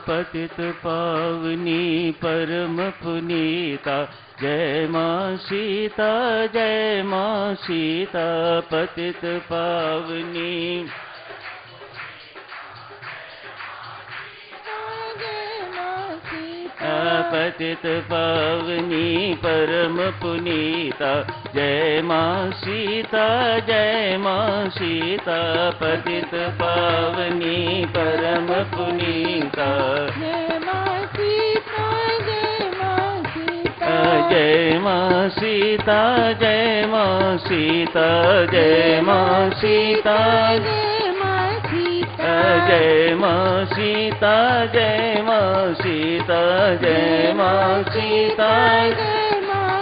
पतित पावनी परम पुनीता जय मां सीता जय मां सीता पतित पावनी पतित पावनी परम पुनीता जय मां सीता जय मां सीता पतित पावनी परम पुनीता जय मां सीता जय मां सीता जय मां सीता जय मां सीता जय मां सीता जय मां सीता जय मां सीता जय मां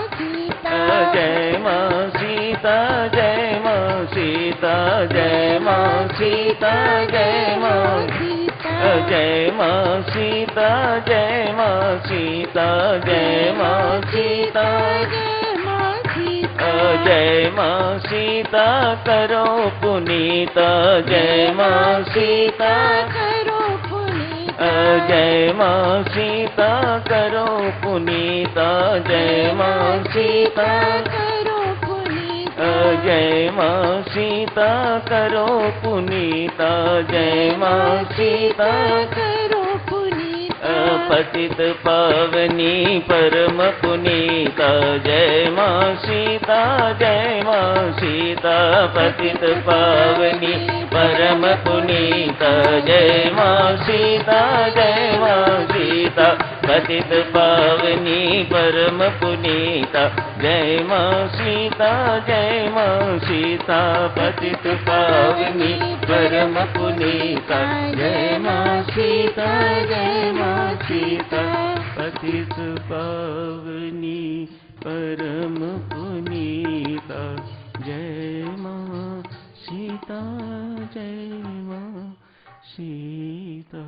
सीता जय मां सीता जय मां सीता जय मां सीता जय मां जय मां सीता जय मां सीता जय मां सीता जय मां सीता करो पुनीता जय मां सीता करो पुनीता जय मां सीता करो पुनीता जय मां सीता करो पुनीता जय मां सीता करो पुनीता जय मां सीता करो पतित पावनी परम पुनीता जय मां सीता जय मां सीता पतित पावनी परम पुनीता जय मां सीता जय मां सीता पतित पावनी परम पुनीता जय मां सीता जय मां सीता पतित पावनी परम पुनीता जय मां सीता जय मां सीता पतित पावनी परम पुनीता जय मां सीता जय मां सीता।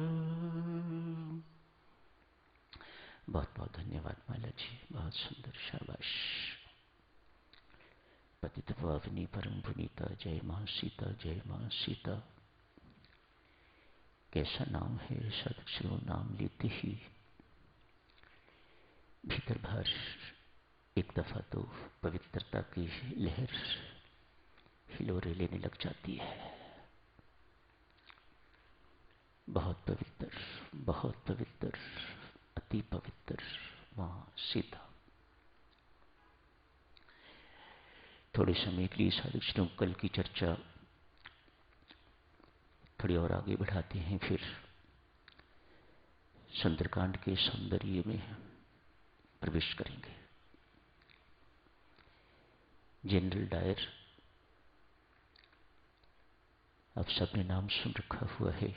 बहुत बहुत धन्यवाद माला जी, बहुत सुंदर, शाबाश। पतित पावनी परम पुनीता जय मां सीता जय मां सीता, कैसा नाम है। सदक्षरों नाम लेते ही भीतर भर एक दफा तो पवित्रता की लहर हिलोरे लेने लग जाती है। बहुत पवित्र, बहुत पवित्र, अति पवित्र मां सीता। थोड़े समय के लिए साधु कल की चर्चा थोड़ी और आगे बढ़ाते हैं, फिर सुंदरकांड के सौंदर्य में प्रवेश करेंगे। जनरल डायर, आप सबने नाम सुन रखा हुआ है।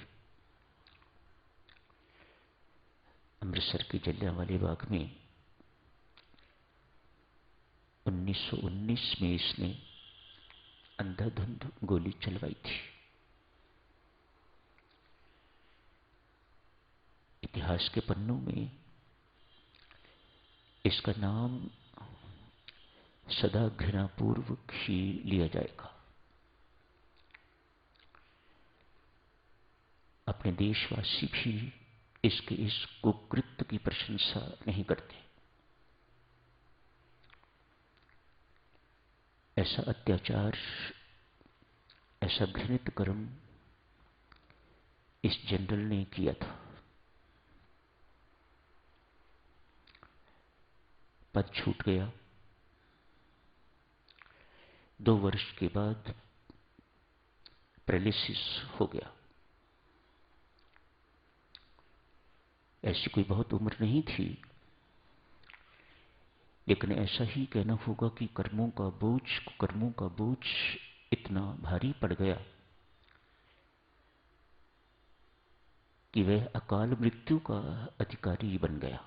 अमृतसर के जलियांवाले बाग में 1919 में इसने अंधाधुंध गोली चलवाई थी। इतिहास के पन्नों में इसका नाम सदा घृणापूर्वक ही लिया जाएगा। अपने देशवासी भी इसके इस कुकृत्य की प्रशंसा नहीं करते। ऐसा अत्याचार, ऐसा घृणित कर्म इस जनरल ने किया था। पद छूट गया। 2 वर्ष के बाद पैरालिसिस हो गया। ऐसी कोई बहुत उम्र नहीं थी, लेकिन ऐसा ही कहना होगा कि कर्मों का बोझ इतना भारी पड़ गया कि वह अकाल मृत्यु का अधिकारी बन गया।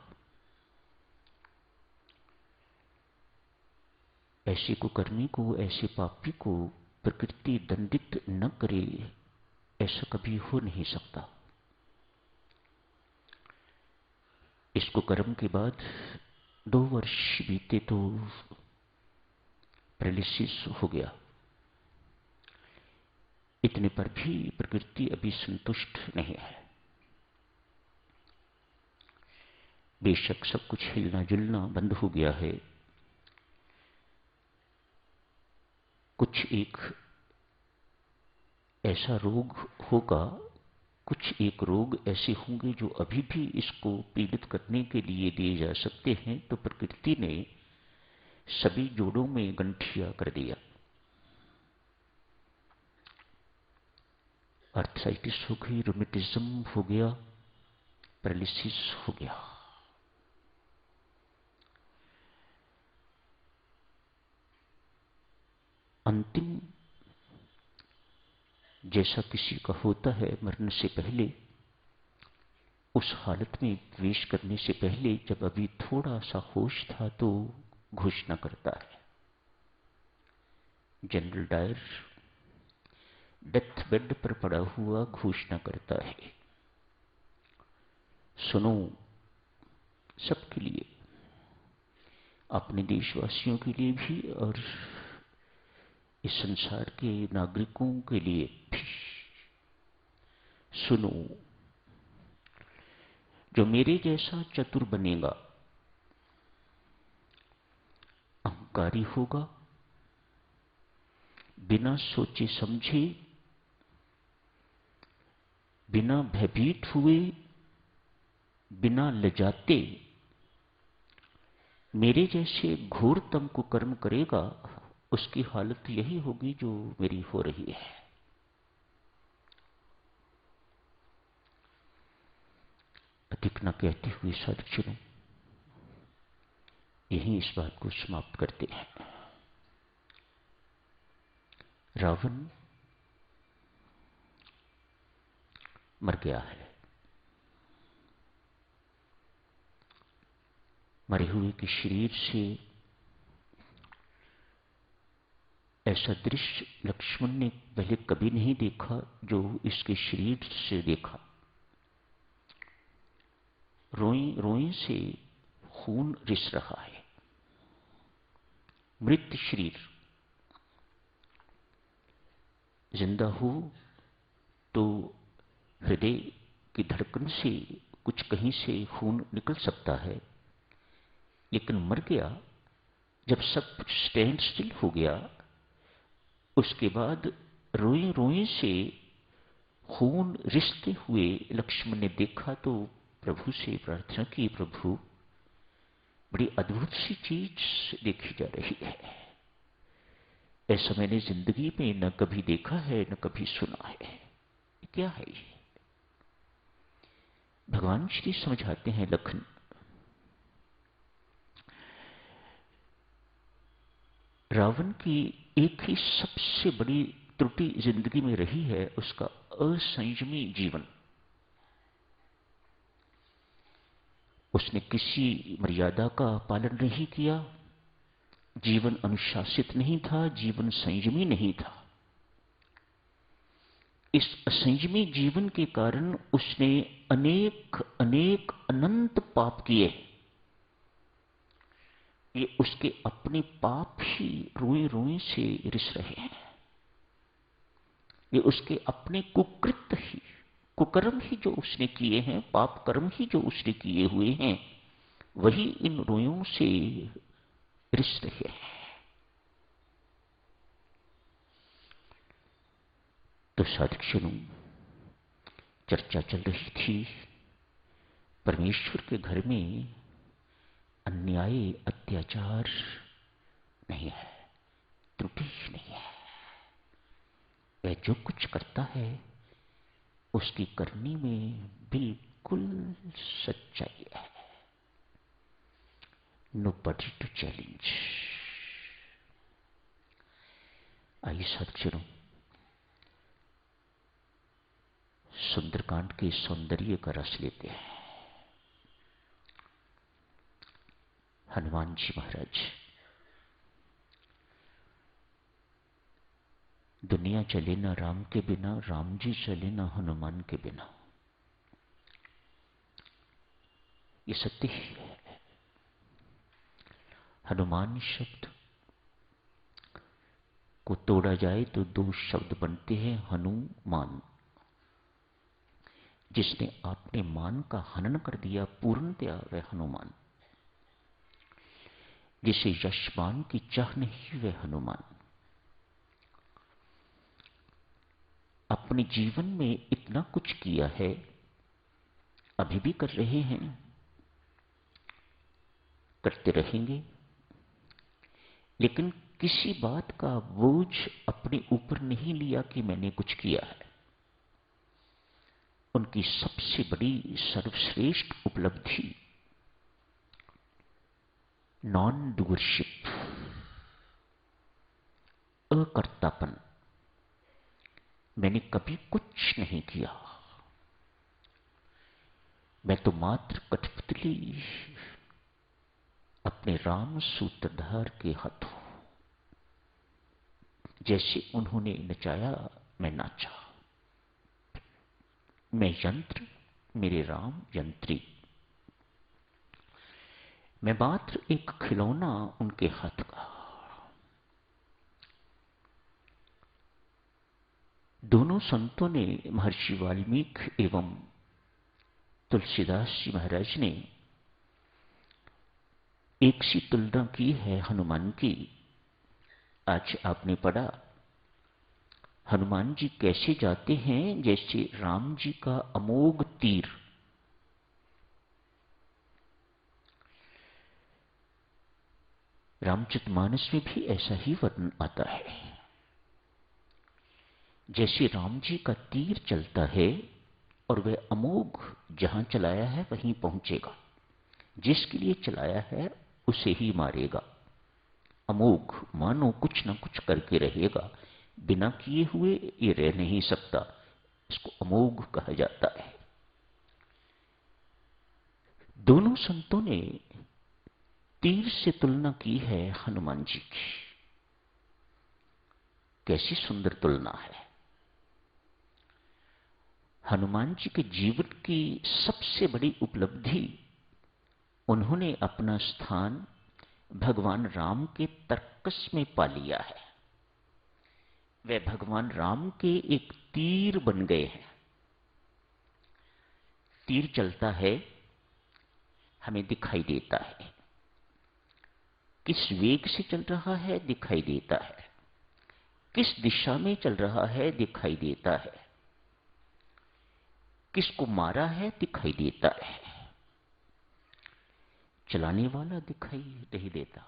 ऐसे कुकर्मी को, ऐसे पापी को प्रकृति दंडित न करे, ऐसा कभी हो नहीं सकता। इस कुकर्म के बाद 2 वर्ष बीते तो पैरालिसिस हो गया। इतने पर भी प्रकृति अभी संतुष्ट नहीं है। बेशक सब कुछ हिलना जुलना बंद हो गया है, कुछ एक ऐसा रोग होगा, कुछ एक रोग ऐसे होंगे जो अभी भी इसको पीड़ित करने के लिए दिए जा सकते हैं। तो प्रकृति ने सभी जोड़ों में गंठिया कर दिया। आर्थराइटिस हो गई, रूमेटिज्म हो गया, पैरालिसिस हो गया। अंतिम जैसा किसी का होता है मरने से पहले, उस हालत में प्रवेश करने से पहले जब अभी थोड़ा सा होश था तो घोषणा करता है। जनरल डायर डेथ बेड पर पड़ा हुआ घोषणा करता है, सुनो, सबके लिए, अपने देशवासियों के लिए भी और इस संसार के नागरिकों के लिए भी, सुनो, जो मेरे जैसा चतुर बनेगा, अहंकारी होगा, बिना सोचे समझे, बिना भयभीत हुए, बिना लजाते मेरे जैसे घोरतम को कर्म करेगा, उसकी हालत यही होगी जो मेरी हो रही है। अधिक न कहते हुए साधुजनों, यही इस बात को समाप्त करते हैं। रावण मर गया है। मरे हुए के शरीर से ऐसा दृश्य लक्ष्मण ने पहले कभी नहीं देखा जो इसके शरीर से देखा। रोई रोई से खून रिस रहा है। मृत शरीर जिंदा हो तो हृदय की धड़कन से कुछ कहीं से खून निकल सकता है, लेकिन मर गया जब सब कुछ स्टैंड स्टिल हो गया, उसके बाद रोए रोए से खून रिसते हुए लक्ष्मण ने देखा तो प्रभु से प्रार्थना की, प्रभु बड़ी अद्भुत सी चीज देखी जा रही है, ऐसा मैंने जिंदगी में न कभी देखा है न कभी सुना है, क्या है ये? भगवान श्री समझाते हैं, लखन, रावण की एक ही सबसे बड़ी त्रुटि जिंदगी में रही है, उसका असंयमी जीवन। उसने किसी मर्यादा का पालन नहीं किया, जीवन अनुशासित नहीं था, जीवन संयमी नहीं था। इस असंयमी जीवन के कारण उसने अनेक अनेक अनंत पाप किए। ये उसके अपने पाप ही रोए रोए से रिस रहे हैं। ये उसके अपने कुकृत ही, कुकर्म ही जो उसने किए हैं, पाप कर्म ही जो उसने किए हुए हैं, वही इन रोयों से रिस रहे हैं। तो साधुजनों, चर्चा चल रही थी परमेश्वर के घर में अन्याय अत्याचार नहीं है, त्रुटि नहीं है। वह जो कुछ करता है उसकी करनी में बिल्कुल सच्चाई है। Nobody to challenge। आइए साधुजनों, सुंदरकांड के सौंदर्य का रस लेते हैं। हनुमान जी महाराज, दुनिया चले ना राम के बिना, राम जी चले ना हनुमान के बिना, ये सत्य ही है। हनुमान शब्द को तोड़ा जाए तो दो शब्द बनते हैं, हनुमान। जिसने आप अपने मान का हनन कर दिया पूर्णतया वह हनुमान। जिसे यशमान की चाह नहीं वह हनुमान। अपने जीवन में इतना कुछ किया है, अभी भी कर रहे हैं, करते रहेंगे, लेकिन किसी बात का बोझ अपने ऊपर नहीं लिया कि मैंने कुछ किया है। उनकी सबसे बड़ी सर्वश्रेष्ठ उपलब्धि नॉन डूअरशिप, अकर्तापन। मैंने कभी कुछ नहीं किया, मैं तो मात्र कठपुतली अपने राम सूत्रधार के हाथों। जैसे उन्होंने नचाया मैं नाचा। मैं यंत्र, मेरे राम यंत्री। मैं मात्र एक खिलौना उनके हाथ का। दोनों संतों ने, महर्षि वाल्मीकि एवं तुलसीदास जी महाराज ने, एक सी तुलना की है हनुमान की। आज आपने पढ़ा हनुमान जी कैसे जाते हैं, जैसे राम जी का अमोघ तीर। रामचरितमानस में भी ऐसा ही वर्णन आता है। जैसे राम जी का तीर चलता है और वह अमोघ जहां चलाया है वहीं पहुंचेगा, जिसके लिए चलाया है उसे ही मारेगा। अमोघ मानो कुछ ना कुछ करके रहेगा, बिना किए हुए ये रह नहीं सकता, इसको अमोघ कहा जाता है। दोनों संतों ने तीर से तुलना की है हनुमान जी की। कैसी सुंदर तुलना है। हनुमान जी के जीवन की सबसे बड़ी उपलब्धि, उन्होंने अपना स्थान भगवान राम के तर्कस में पा लिया है। वे भगवान राम के एक तीर बन गए हैं। तीर चलता है, हमें दिखाई देता है। किस वेग से चल रहा है दिखाई देता है, किस दिशा में चल रहा है दिखाई देता है, किसको मारा है दिखाई देता है, चलाने वाला दिखाई नहीं देता।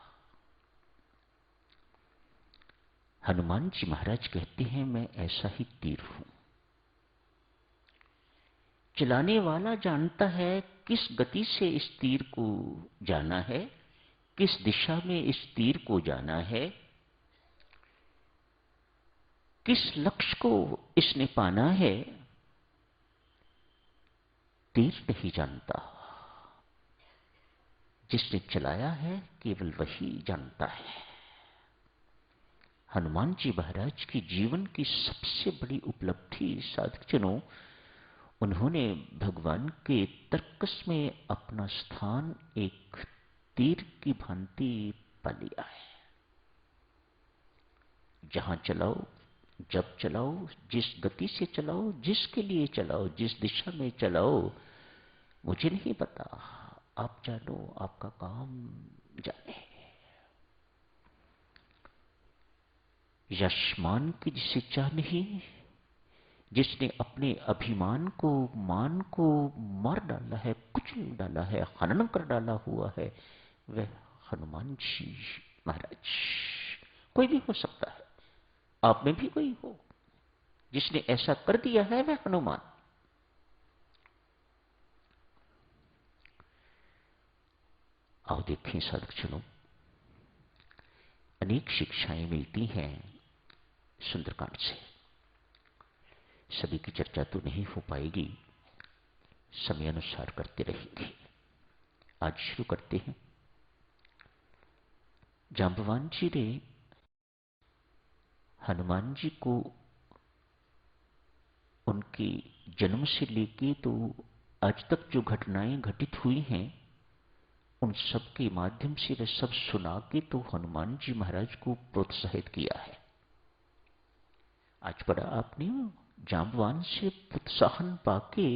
हनुमान जी महाराज कहते हैं मैं ऐसा ही तीर हूं। चलाने वाला जानता है किस गति से इस तीर को जाना है, किस दिशा में इस तीर को जाना है, किस लक्ष्य को इसने पाना है, तीर नहीं जानता। जिसने चलाया है केवल वही जानता है। हनुमान जी महाराज की जीवन की सबसे बड़ी उपलब्धि साधकजनों, उन्होंने भगवान के तर्कस में अपना स्थान एक तीर की भांति पा लिया है। जहां चलाओ, जब चलाओ, जिस गति से चलाओ, जिसके लिए चलाओ, जिस दिशा में चलाओ, मुझे नहीं पता, आप जानो, आपका काम जाने। यशमान की जिसे चाह नहीं, जिसने अपने अभिमान को, मान को मार डाला है, कुचल डाला है, हनन कर डाला हुआ है, वह हनुमान जी महाराज। कोई भी हो सकता है, आप में भी कोई हो जिसने ऐसा कर दिया है, वह हनुमान। आओ देखें साधकजनों, अनेक शिक्षाएं मिलती हैं सुंदरकांड से। सभी की चर्चा तो नहीं हो पाएगी, समय अनुसार करते रहेंगे। आज शुरू करते हैं। जांबवान जी ने हनुमान जी को उनके जन्म से लेके तो आज तक जो घटनाएं घटित हुई हैं, उन सब के माध्यम से वे सब सुना के तो हनुमान जी महाराज को प्रोत्साहित किया है। आज पढ़ा आपने, जांबवान से प्रोत्साहन पाके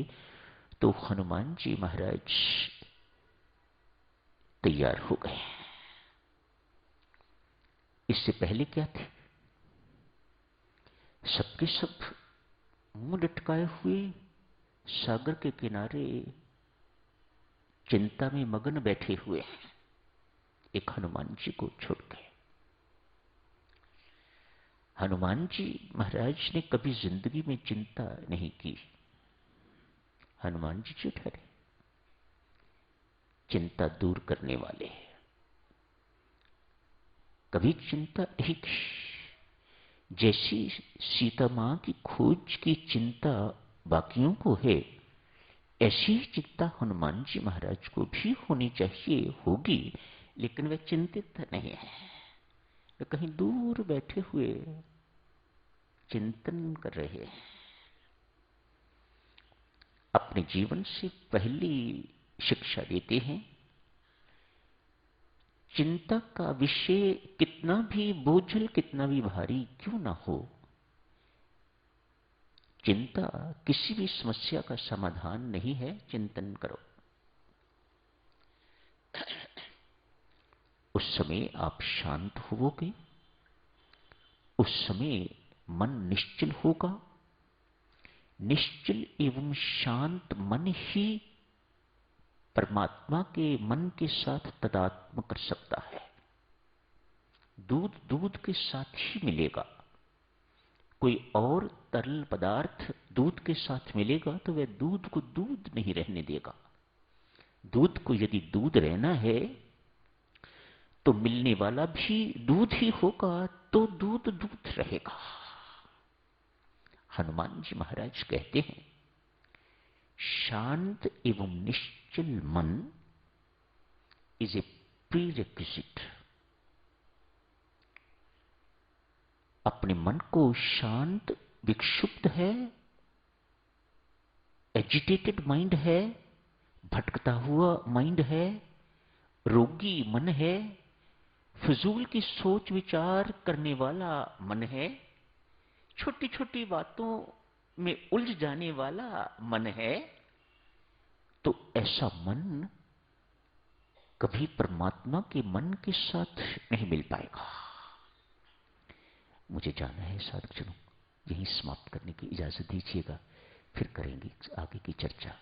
तो हनुमान जी महाराज तैयार हो गए। इससे पहले क्या थे? सबके सब मुंह लटकाए हुए सागर के किनारे चिंता में मगन बैठे हुए हैं, एक हनुमान जी को छोड़ गए। हनुमान जी महाराज ने कभी जिंदगी में चिंता नहीं की। हनुमान जी जो ठहरे चिंता दूर करने वाले हैं, कभी चिंता नहीं की। जैसी सीता मां की खोज की चिंता बाकियों को है, ऐसी ही चिंता हनुमान जी महाराज को भी होनी चाहिए, होगी, लेकिन वे चिंतित नहीं है। वे कहीं दूर बैठे हुए चिंतन कर रहे हैं। अपने जीवन से पहली शिक्षा देते हैं, चिंता का विषय कितना भी बोझल, कितना भी भारी क्यों ना हो, चिंता किसी भी समस्या का समाधान नहीं है। चिंतन करो, उस समय आप शांत होवोगे, उस समय मन निश्चल होगा। निश्चल एवं शांत मन ही परमात्मा के मन के साथ तादात्म्य कर सकता है। दूध दूध के साथ ही मिलेगा। कोई और तरल पदार्थ दूध के साथ मिलेगा तो वह दूध को दूध नहीं रहने देगा। दूध को यदि दूध रहना है तो मिलने वाला भी दूध ही होगा, तो दूध दूध रहेगा। हनुमान जी महाराज कहते हैं, शांत एवं निश्चल मन इज ए प्रीरेक्विजिट। अपने मन को शांत, विक्षुब्ध है, एजिटेटेड माइंड है, भटकता हुआ माइंड है, रोगी मन है, फिजूल की सोच विचार करने वाला मन है, छोटी छोटी बातों में उलझ जाने वाला मन है, तो ऐसा मन कभी परमात्मा के मन के साथ नहीं मिल पाएगा। मुझे जाना है साधक जनों, यहीं समाप्त करने की इजाजत दीजिएगा, फिर करेंगे आगे की चर्चा।